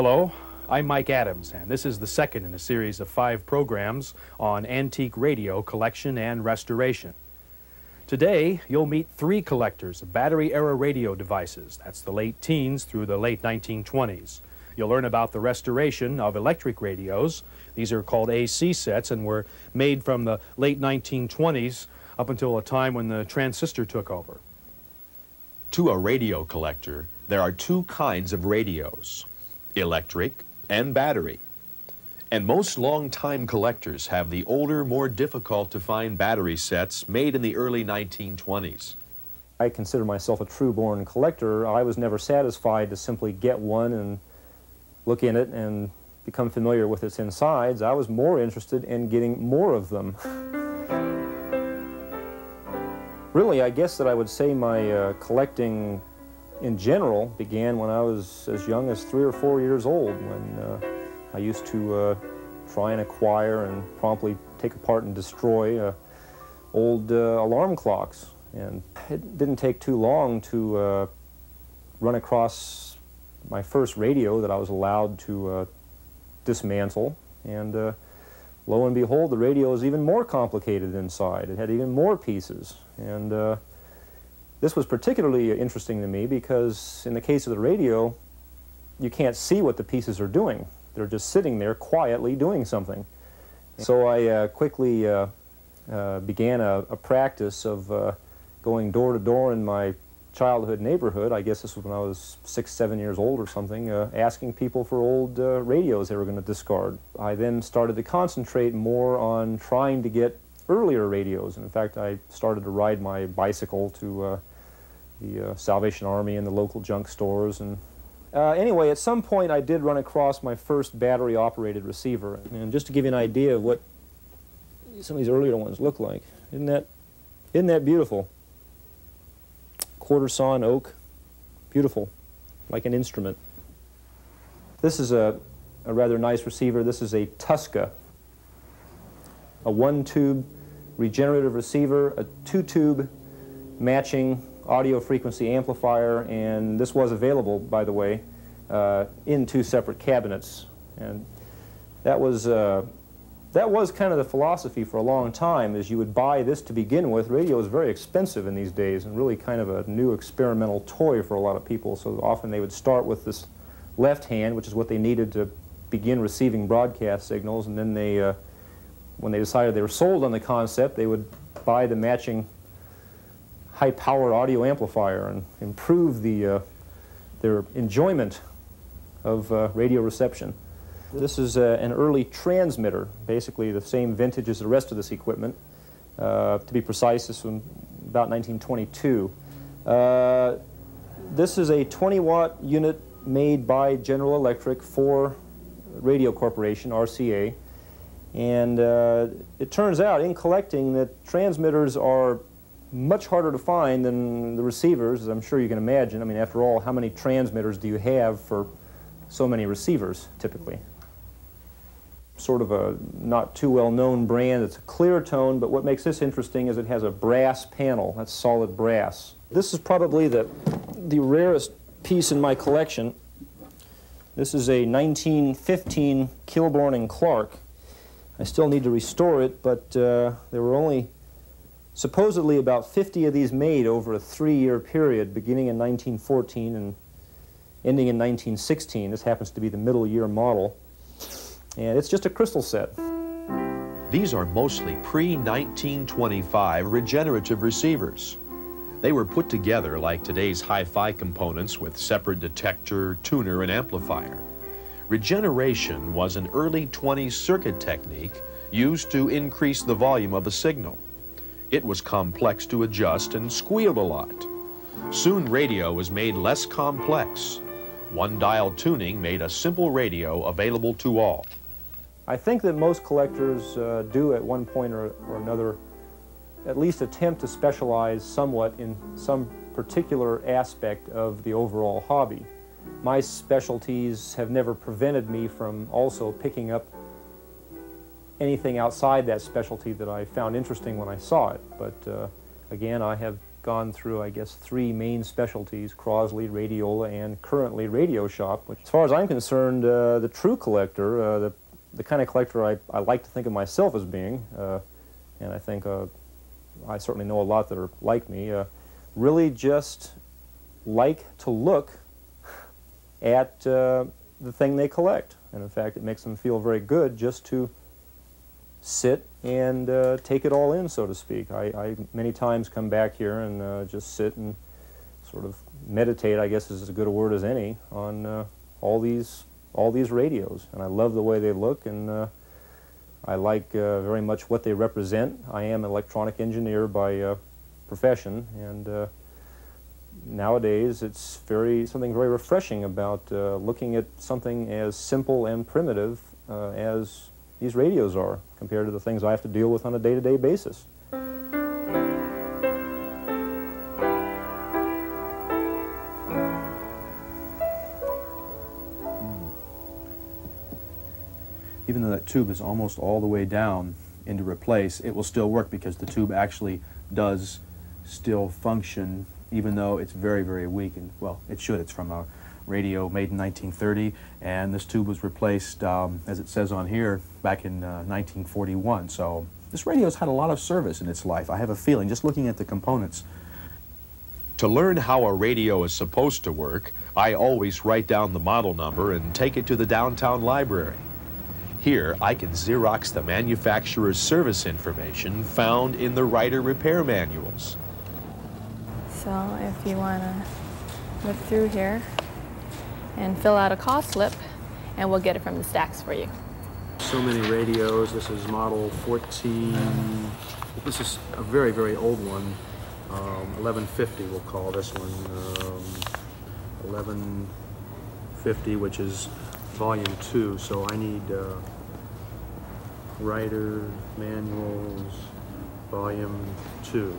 Hello, I'm Mike Adams, and this is the second in a series of 5 programs on antique radio collection and restoration. Today, you'll meet 3 collectors of battery-era radio devices. That's the late teens through the late 1920s. You'll learn about the restoration of electric radios. These are called AC sets and were made from the late 1920s up until a time when the transistor took over. To a radio collector, there are 2 kinds of radios, electric and battery. And most long-time collectors have the older, more difficult-to-find battery sets made in the early 1920s. I consider myself a true-born collector. I was never satisfied to simply get one and look in it and become familiar with its insides. I was more interested in getting more of them. Really, I guess that I would say my collecting in general began when I was as young as 3 or 4 years old, when I used to try and acquire and promptly take apart and destroy old alarm clocks. And it didn't take too long to run across my first radio that I was allowed to dismantle, and lo and behold, the radio is even more complicated inside. It had even more pieces, and this was particularly interesting to me because in the case of the radio, you can't see what the pieces are doing. They're just sitting there quietly doing something. So I quickly began a practice of going door to door in my childhood neighborhood. I guess this was when I was 6, 7 years old or something, asking people for old radios they were going to discard. I then started to concentrate more on trying to get earlier radios. And in fact, I started to ride my bicycle to the Salvation Army and the local junk stores. And anyway, at some point I did run across my first battery-operated receiver. And just to give you an idea of what some of these earlier ones look like, isn't that beautiful? Quarter sawn oak, beautiful, like an instrument. This is a rather nice receiver. This is a Tusca, a 1-tube regenerative receiver, a 2-tube matching audio frequency amplifier, and this was available, by the way, in 2 separate cabinets. And that was kind of the philosophy for a long time, is you would buy this to begin with. Radio is very expensive in these days and really kind of a new experimental toy for a lot of people, so often they would start with this left hand, which is what they needed to begin receiving broadcast signals, and then they when they decided they were sold on the concept, they would buy the matching high-power audio amplifier and improve their enjoyment of radio reception. This is an early transmitter, basically the same vintage as the rest of this equipment. To be precise, this one about 1922. This is a 20-watt unit made by General Electric for Radio Corporation, RCA. And it turns out, in collecting, that transmitters are much harder to find than the receivers, as I'm sure you can imagine. I mean, after all, how many transmitters do you have for so many receivers, typically? Sort of a not too well-known brand. It's a clear tone, but what makes this interesting is it has a brass panel. That's solid brass. This is probably the rarest piece in my collection. This is a 1915 Kilborn and Clark. I still need to restore it, but there were only supposedly about 50 of these made over a 3-year period, beginning in 1914 and ending in 1916. This happens to be the middle year model. And it's just a crystal set. These are mostly pre-1925 regenerative receivers. They were put together like today's hi-fi components with separate detector, tuner, and amplifier. Regeneration was an early 20s circuit technique used to increase the volume of a signal. It was complex to adjust and squealed a lot. Soon radio was made less complex. One-dial tuning made a simple radio available to all. I think that most collectors do at one point or another at least attempt to specialize somewhat in some particular aspect of the overall hobby. My specialties have never prevented me from also picking up anything outside that specialty that I found interesting when I saw it. But again, I have gone through, I guess, 3 main specialties: Crosley, Radiola, and currently Radio Shop. As far as I'm concerned, the true collector, the kind of collector I like to think of myself as being, and I think I certainly know a lot that are like me, really just like to look at the thing they collect. And in fact, it makes them feel very good just to sit and take it all in, so to speak. I many times come back here and just sit and sort of meditate, I guess is as good a word as any, on all these radios. And I love the way they look, and I like very much what they represent. I am an electronic engineer by profession, and nowadays it's something very refreshing about looking at something as simple and primitive as these radios are compared to the things I have to deal with on a day-to-day basis. Even though that tube is almost all the way down into replace, it will still work because the tube actually does still function, even though it's very, very weak. And well, it should. It's from a radio made in 1930, and this tube was replaced, as it says on here, back in 1941. So this radio's had a lot of service in its life. I have a feeling, just looking at the components. To learn how a radio is supposed to work, I always write down the model number and take it to the downtown library. Here, I can Xerox the manufacturer's service information found in the writer repair manuals. So if you want to look through here and fill out a cost slip, and we'll get it from the stacks for you. So many radios. This is model 14. This is a very, very old one. 1150 we'll call this one. 1150, which is volume 2. So I need writer manuals, volume 2.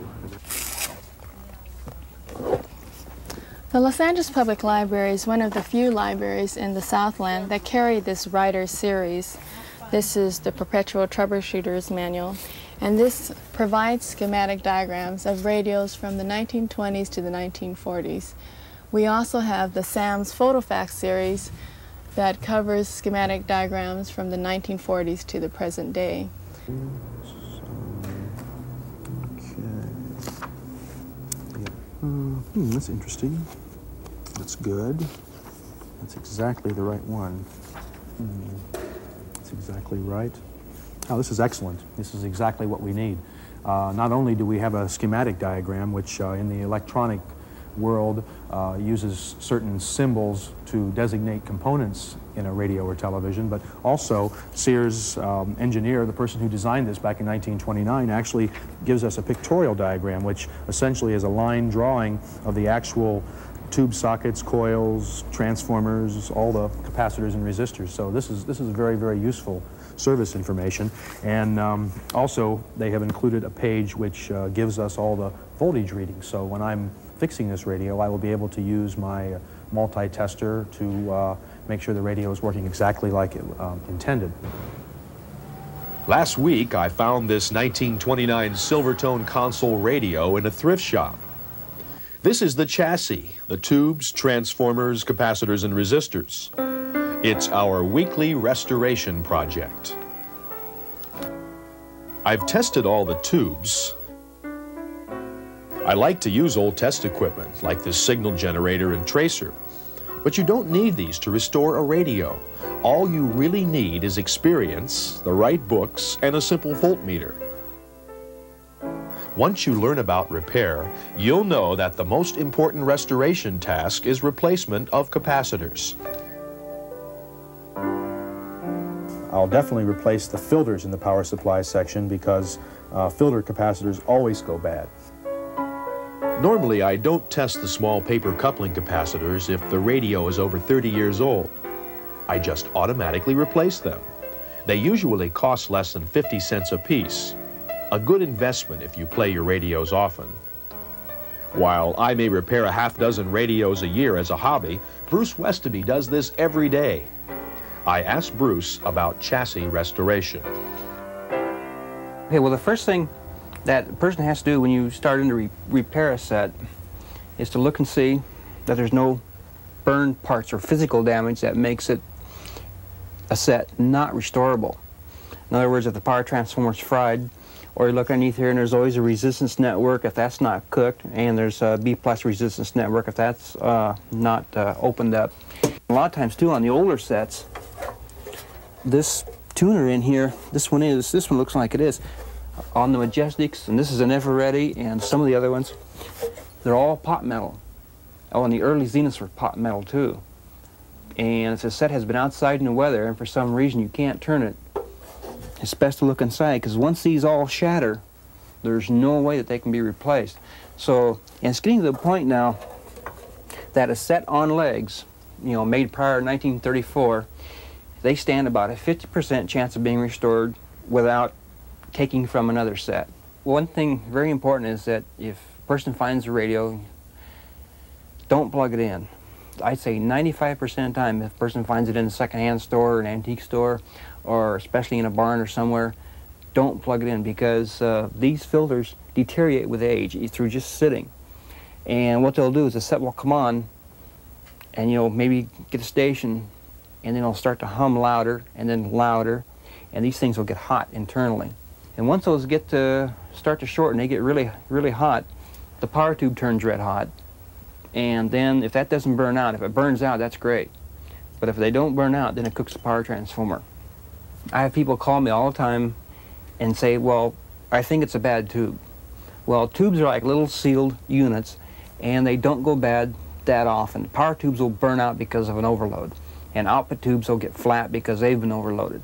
The Los Angeles Public Library is one of the few libraries in the Southland that carry this writer series. This is the Perpetual Troubleshooter's Manual, and this provides schematic diagrams of radios from the 1920s to the 1940s. We also have the Sam's Photofax series that covers schematic diagrams from the 1940s to the present day. That's interesting. That's good. That's exactly the right one. That's exactly right. Oh, this is excellent. This is exactly what we need. Not only do we have a schematic diagram, which in the electronic world uses certain symbols to designate components in a radio or television, but also Sears' engineer, the person who designed this back in 1929, actually gives us a pictorial diagram, which essentially is a line drawing of the actual tube sockets, coils, transformers, all the capacitors and resistors. So this is very, very useful service information. And also they have included a page which gives us all the voltage readings. So when I'm fixing this radio, I will be able to use my multi-tester to make sure the radio is working exactly like it intended. Last week, I found this 1929 Silvertone console radio in a thrift shop. This is the chassis, the tubes, transformers, capacitors, and resistors. It's our weekly restoration project. I've tested all the tubes. I like to use old test equipment, like this signal generator and tracer. But you don't need these to restore a radio. All you really need is experience, the right books, and a simple voltmeter. Once you learn about repair, you'll know that the most important restoration task is replacement of capacitors. I'll definitely replace the filters in the power supply section because filter capacitors always go bad. Normally, I don't test the small paper coupling capacitors if the radio is over 30 years old. I just automatically replace them. They usually cost less than 50 cents a piece. A good investment if you play your radios often. While I may repair a half-dozen radios a year as a hobby, Bruce Westaby does this every day. I asked Bruce about chassis restoration. Okay, well, the first thing that a person has to do when you start in to repair a set is to look and see that there's no burned parts or physical damage that makes it a set not restorable. In other words, if the power transformer's fried, or you look underneath here and there's always a resistance network if that's not cooked, and there's a B+ resistance network if that's not opened up. A lot of times too on the older sets, this tuner in here, this one looks like it is. On the Majestics, and this is an Eveready, and some of the other ones, they're all pot metal. Oh, and the early Zeniths were pot metal too. And if the set has been outside in the weather and for some reason you can't turn it, it's best to look inside, because once these all shatter, there's no way that they can be replaced. So, and it's getting to the point now that a set on legs, you know, made prior to 1934, they stand about a 50% chance of being restored without taking from another set. One thing very important is that if a person finds a radio, don't plug it in. I'd say 95% of the time, if a person finds it in a secondhand store or an antique store, or especially in a barn or somewhere, don't plug it in, because these filters deteriorate with age through just sitting. And what they'll do is the set will come on, and you'll maybe get a station, and then it'll start to hum louder and then louder, and these things will get hot internally. And once those start to shorten, they get really, really hot, the power tube turns red hot. And then if that doesn't burn out, if it burns out, that's great. But if they don't burn out, then it cooks the power transformer. I have people call me all the time and say, well, I think it's a bad tube. Well, tubes are like little sealed units, and they don't go bad that often. Power tubes will burn out because of an overload, and output tubes will get flat because they've been overloaded.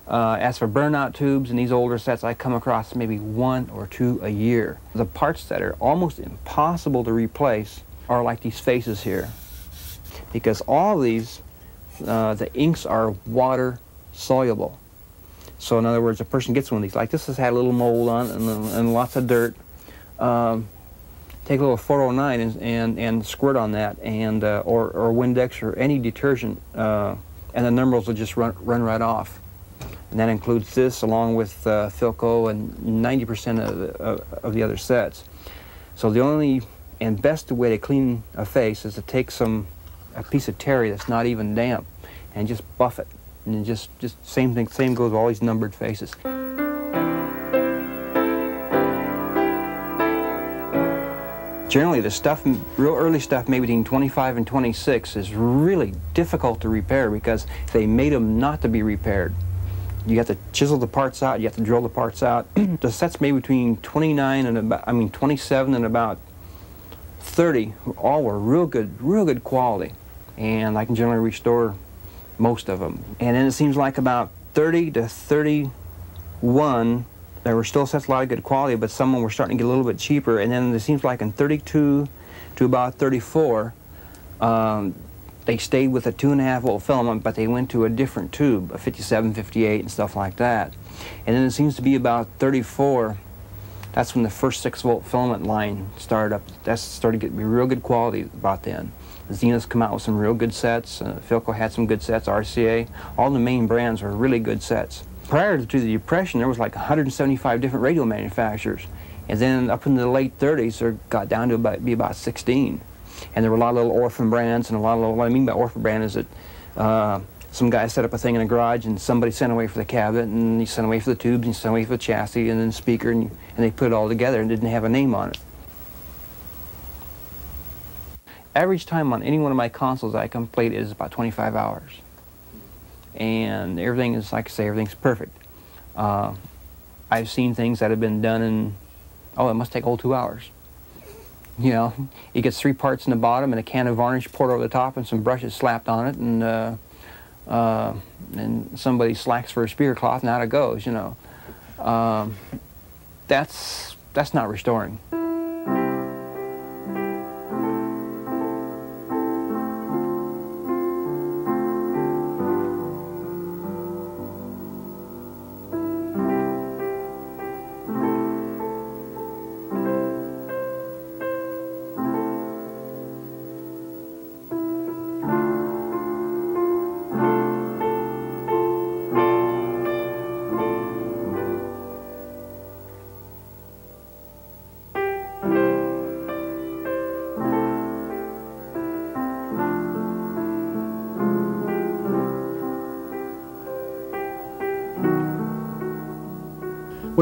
As for burnout tubes in these older sets, I come across maybe 1 or 2 a year. The parts that are almost impossible to replace are like these faces here, because all of these, the inks are water soluble. So in other words, a person gets one of these, like this has had a little mold on it and lots of dirt. Take a little 409 and squirt on that, and or Windex or any detergent, and the numbers will just run right off. And that includes this along with Philco and 90% of the other sets. So the only and best way to clean a face is to take a piece of terry that's not even damp and just buff it. And then just same thing, same goes with all these numbered faces. Generally, the stuff, real early stuff, maybe between 25 and 26, is really difficult to repair because they made them not to be repaired. You have to chisel the parts out, you have to drill the parts out. The sets made between 29 and about, 27 and about 30, all were real good quality. And I can generally restore most of them. And then it seems like about 30 to 31, there were still sets a lot of good quality, but some of them were starting to get a little bit cheaper. And then it seems like in 32 to about 34, they stayed with a 2.5 volt filament, but they went to a different tube, a 57, 58, and stuff like that. And then it seems to be about 34, that's when the first 6 volt filament line started up. That started to get real good quality about then. The Zeniths come out with some real good sets. Philco had some good sets, RCA. All the main brands were really good sets. Prior to the Depression, there was like 175 different radio manufacturers. And then up in the late 30s, there got down to about 16. And there were a lot of little orphan brands, and what I mean by orphan brand is that some guy set up a thing in a garage, and somebody sent away for the cabinet, and he sent away for the tubes, and he sent away for the chassis, and then the speaker, and they put it all together and didn't have a name on it. Average time on any one of my consoles I complete is about 25 hours. And everything is, like I say, everything's perfect. I've seen things that have been done in, it must take all 2 hours. You know, it gets 3 parts in the bottom and a can of varnish poured over the top and some brushes slapped on it, and somebody slacks for a speaker cloth and out it goes, you know. That's not restoring.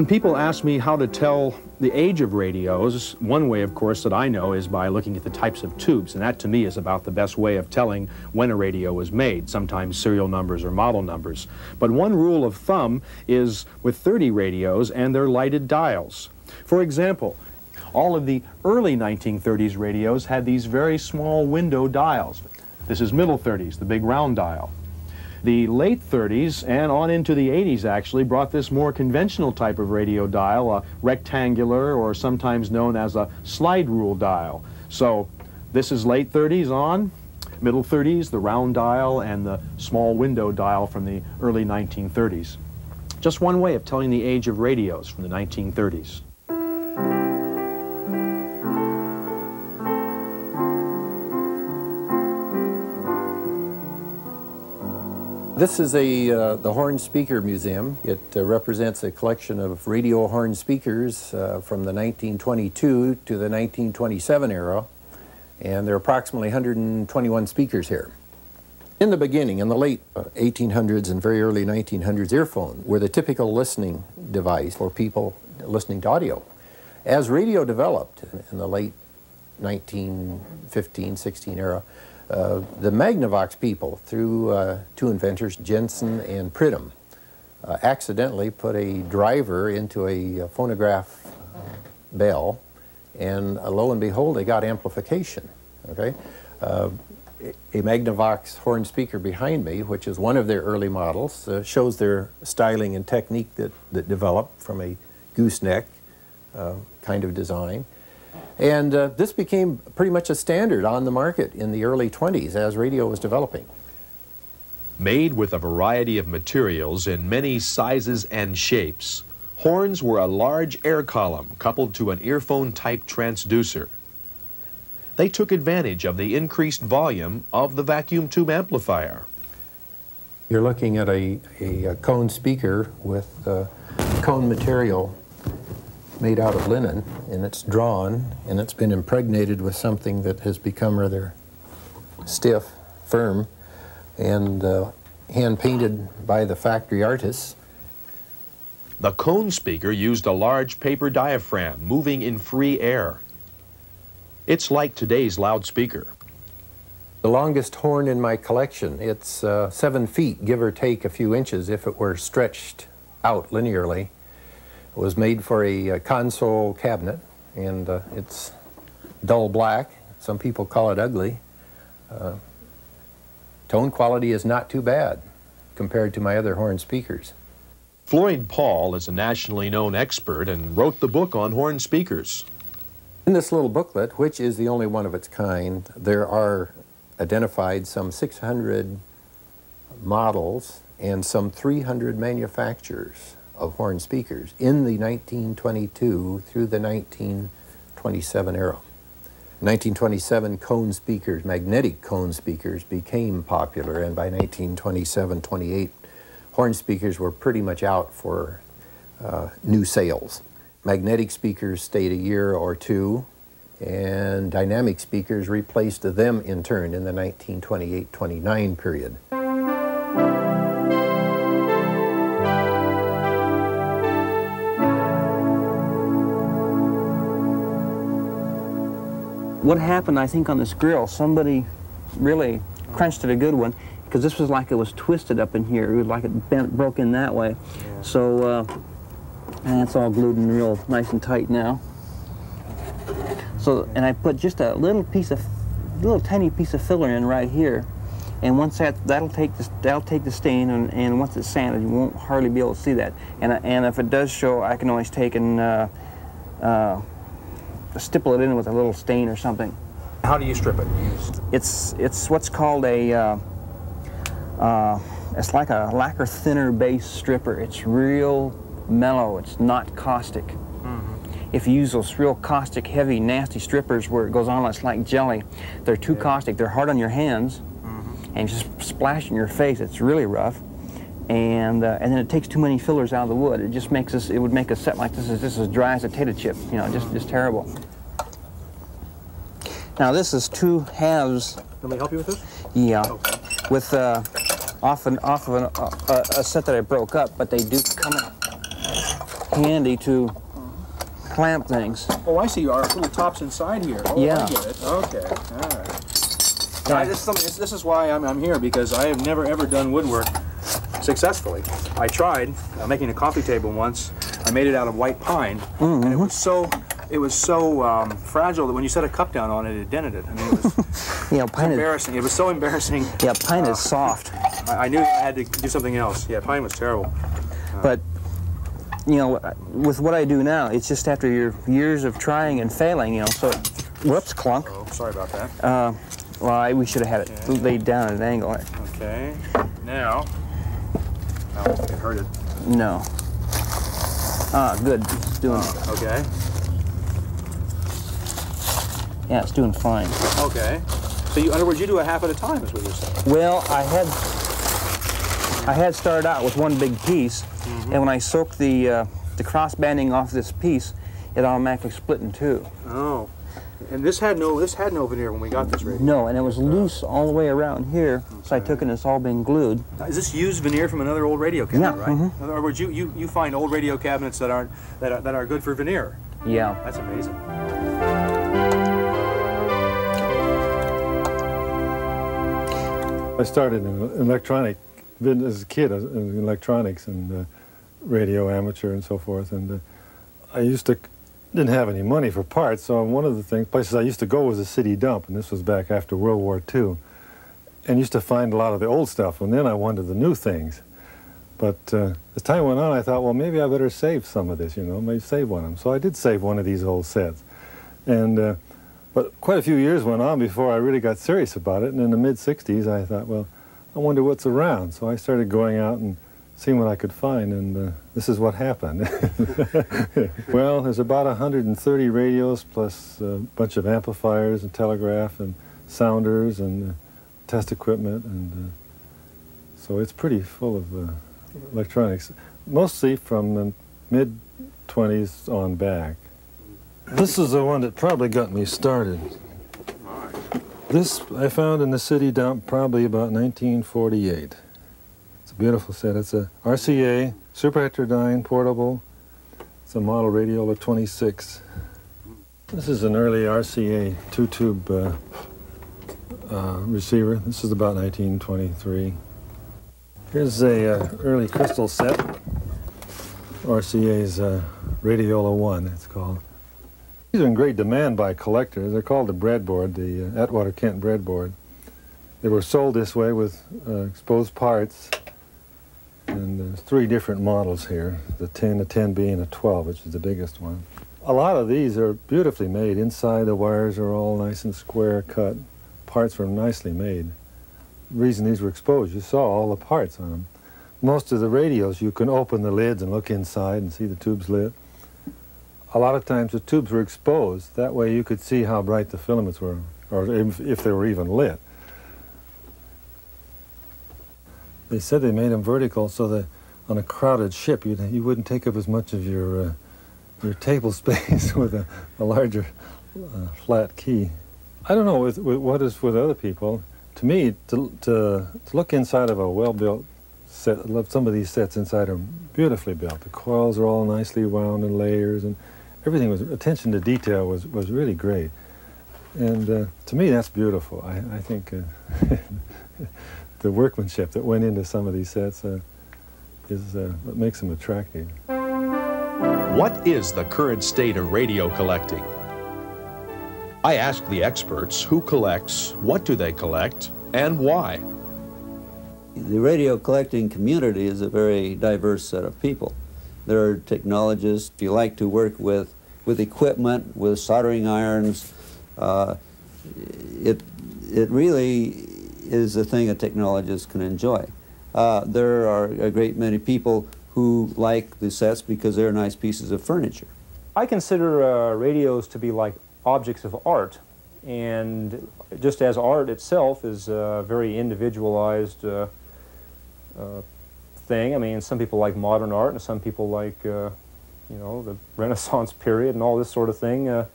When people ask me how to tell the age of radios, one way, of course, that I know is by looking at the types of tubes, and that to me is about the best way of telling when a radio was made, sometimes serial numbers or model numbers. But one rule of thumb is with 30 radios and their lighted dials. For example, all of the early 1930s radios had these very small window dials. This is middle 30s, the big round dial. The late 30s and on into the 80s actually brought this more conventional type of radio dial, a rectangular or sometimes known as a slide rule dial. So this is late 30s on, middle 30s, the round dial, and the small window dial from the early 1930s. Just one way of telling the age of radios from the 1930s. This is the Horn Speaker Museum. It represents a collection of radio horn speakers from the 1922 to the 1927 era, and there are approximately 121 speakers here. In the beginning, in the late 1800s and very early 1900s, earphones were the typical listening device for people listening to audio. As radio developed in the late 1915-16 era, the Magnavox people, through two inventors, Jensen and Pridham, accidentally put a driver into a phonograph bell, and lo and behold, they got amplification. Okay, a Magnavox horn speaker behind me, which is one of their early models, shows their styling and technique that developed from a gooseneck kind of design. And this became pretty much a standard on the market in the early 20s as radio was developing. Made with a variety of materials in many sizes and shapes, horns were a large air column coupled to an earphone-type transducer. They took advantage of the increased volume of the vacuum tube amplifier. You're looking at a cone speaker with cone material made out of linen, and it's drawn, and it's been impregnated with something that has become rather stiff, firm, and hand-painted by the factory artists. The cone speaker used a large paper diaphragm moving in free air. It's like today's loudspeaker. The longest horn in my collection, it's 7 feet, give or take a few inches if it were stretched out linearly. It was made for a console cabinet, and it's dull black. Some people call it ugly. Tone quality is not too bad compared to my other horn speakers. Floyd Paul is a nationally known expert and wrote the book on horn speakers. In this little booklet, which is the only one of its kind, there are identified some 600 models and some 300 manufacturers of horn speakers in the 1922 through the 1927 era. 1927 cone speakers, magnetic cone speakers, became popular, and by 1927-28, horn speakers were pretty much out for new sales. Magnetic speakers stayed a year or two, and dynamic speakers replaced them in turn in the 1928-29 period. What happened, I think, on this grill, somebody really crunched it a good one, because this was like it was twisted up in here. It was like it bent, broke in that way. Yeah. So, and it's all glued in real nice and tight now. So, and I put just a little tiny piece of filler in right here, and once that'll take the stain, and once it's sanded, you won't hardly be able to see that. And if it does show, I can always take and stipple it in with a little stain or something. How do you strip it? It's what's called a it's like a lacquer thinner base stripper. It's real mellow. It's not caustic. If you use those real caustic, heavy, nasty strippers where it goes on, it's like jelly. They're too caustic. They're hard on your hands, and just splash in your face. It's really rough, and then it takes too many fillers out of the wood. It just makes us. It would make a set like this is just as dry as a potato chip. You know, just terrible. Now this is 2 halves. Let me help you with this? Yeah, okay. With off of a set that I broke up, but they do come out. handy to clamp things. Oh, I see. Our little tops inside here. Oh, Yeah. I get it. Okay. All right. This is why I'm here, because I have never ever done woodwork successfully. I tried making a coffee table once. I made it out of white pine, and it was so fragile that when you set a cup down on it, it dented it. I mean, it was You know, pine embarrassing. It was so embarrassing. Yeah, pine is soft. I knew I had to do something else. Yeah, pine was terrible. But, you know, with what I do now, it's just after your years of trying and failing, you know, so, whoops, clunk. Oh, sorry about that. Well, we should have had it laid down at an angle. Okay. Now, I don't think it hurt it. No. Ah, good. It's doing, Okay. yeah, it's doing fine. Okay. So, in other words, you do a half at a time, is what you're saying. Well, I had started out with one big piece, and when I soaked the cross banding off this piece, it automatically split in two. Oh. And this had no veneer when we got this radio. No, and it was loose all the way around here, so I took it and it's all been glued. Now, is this used veneer from another old radio cabinet, Yeah, right? In other words, you find old radio cabinets that are good for veneer. Yeah. That's amazing. I started in electronic, as a kid, in electronics and radio amateur and so forth, and I didn't have any money for parts, so one of the places I used to go was a city dump, and this was back after World War II, and used to find a lot of the old stuff, and then I wanted the new things. But as time went on, I thought, well, maybe I better save some of this, you know, maybe save one of them. So I did save one of these old sets. And, but quite a few years went on before I really got serious about it, and in the mid-'60s, I thought, well, I wonder what's around. So I started going out and seeing what I could find, and this is what happened. Well, there's about 130 radios plus a bunch of amplifiers and telegraph and sounders and test equipment, and so it's pretty full of electronics, mostly from the mid-'20s on back. This is the one that probably got me started. This I found in the city dump probably about 1948. It's a beautiful set. It's a RCA, super heterodyne, portable. It's a model Radiola 26. This is an early RCA two-tube receiver. This is about 1923. Here's a early crystal set. RCA's Radiola 1, it's called. These are in great demand by collectors. They're called the breadboard, the Atwater Kent breadboard. They were sold this way with exposed parts. And there's 3 different models here, the 10, a 10B, and a 12, which is the biggest one. A lot of these are beautifully made. Inside, the wires are all nice and square cut. Parts were nicely made. The reason these were exposed, you saw all the parts on them. Most of the radios, you can open the lids and look inside and see the tubes lit. A lot of times the tubes were exposed. That way you could see how bright the filaments were, or if they were even lit. They said they made them vertical so that on a crowded ship you wouldn't take up as much of your table space with a larger flat key. I don't know with what is with other people. To me, to look inside of a well-built set, some of these sets inside are beautifully built. The coils are all nicely wound in layers, and everything was, attention to detail was really great. And to me, that's beautiful. I think the workmanship that went into some of these sets is what makes them attractive. What is the current state of radio collecting? I asked the experts who collects, what do they collect, and why. The radio collecting community is a very diverse set of people. There are technologists. If you like to work with equipment, with soldering irons, it really is a thing a technologist can enjoy. There are a great many people who like the sets because they're nice pieces of furniture. I consider radios to be like objects of art, and just as art itself is a very individualized thing. I mean, some people like modern art, and some people like, you know, the Renaissance period and all this sort of thing.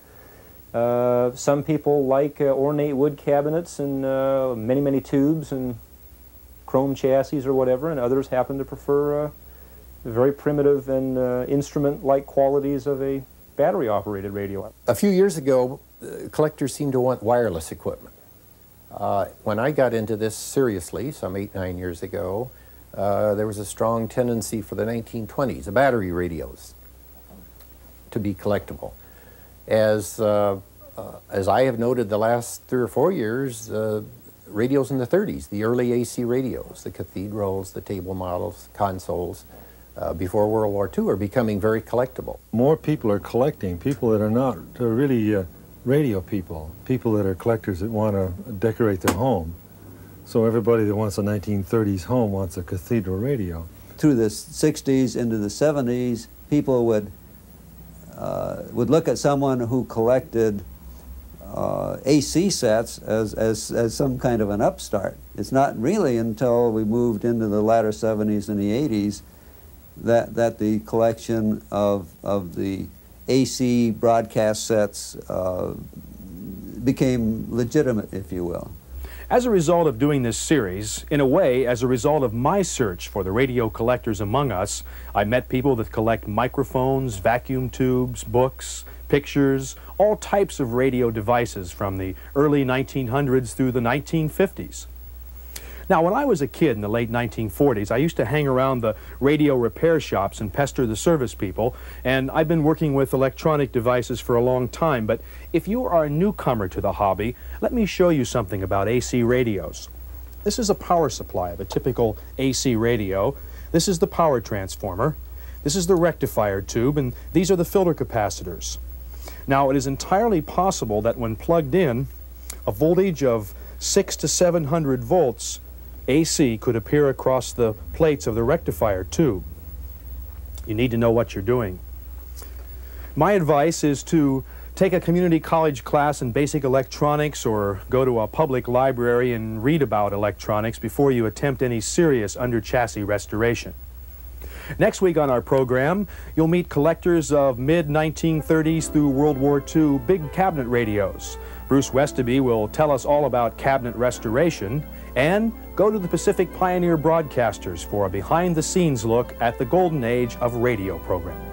Some people like ornate wood cabinets and many tubes and chrome chassis or whatever, and others happen to prefer very primitive and instrument-like qualities of a battery-operated radio. A few years ago, collectors seemed to want wireless equipment. When I got into this seriously, some 8-9 years ago, there was a strong tendency for the 1920s, the battery radios, to be collectible. As I have noted the last 3 or 4 years, radios in the 30s, the early AC radios, the cathedrals, the table models, consoles, before World War II are becoming very collectible. More people are collecting, people that are not really radio people, people that are collectors that want to decorate their home. So everybody that wants a 1930s home wants a cathedral radio. Through the 60s into the 70s, people would look at someone who collected AC sets as some kind of an upstart. It's not really until we moved into the latter 70s and the 80s that the collection of the AC broadcast sets became legitimate, if you will. As a result of doing this series, in a way, as a result of my search for the radio collectors among us, I met people that collect microphones, vacuum tubes, books, pictures, all types of radio devices from the early 1900s through the 1950s. Now, when I was a kid in the late 1940s, I used to hang around the radio repair shops and pester the service people, and I've been working with electronic devices for a long time, but if you are a newcomer to the hobby, let me show you something about AC radios. This is a power supply of a typical AC radio. This is the power transformer. This is the rectifier tube, and these are the filter capacitors. Now, it is entirely possible that when plugged in, a voltage of 600 to 700 volts AC could appear across the plates of the rectifier tube. You need to know what you're doing. My advice is to take a community college class in basic electronics or go to a public library and read about electronics before you attempt any serious under-chassis restoration. Next week on our program, you'll meet collectors of mid-1930s through World War II big cabinet radios. Bruce Westaby will tell us all about cabinet restoration, and go to the Pacific Pioneer Broadcasters for a behind-the-scenes look at the golden age of radio programming.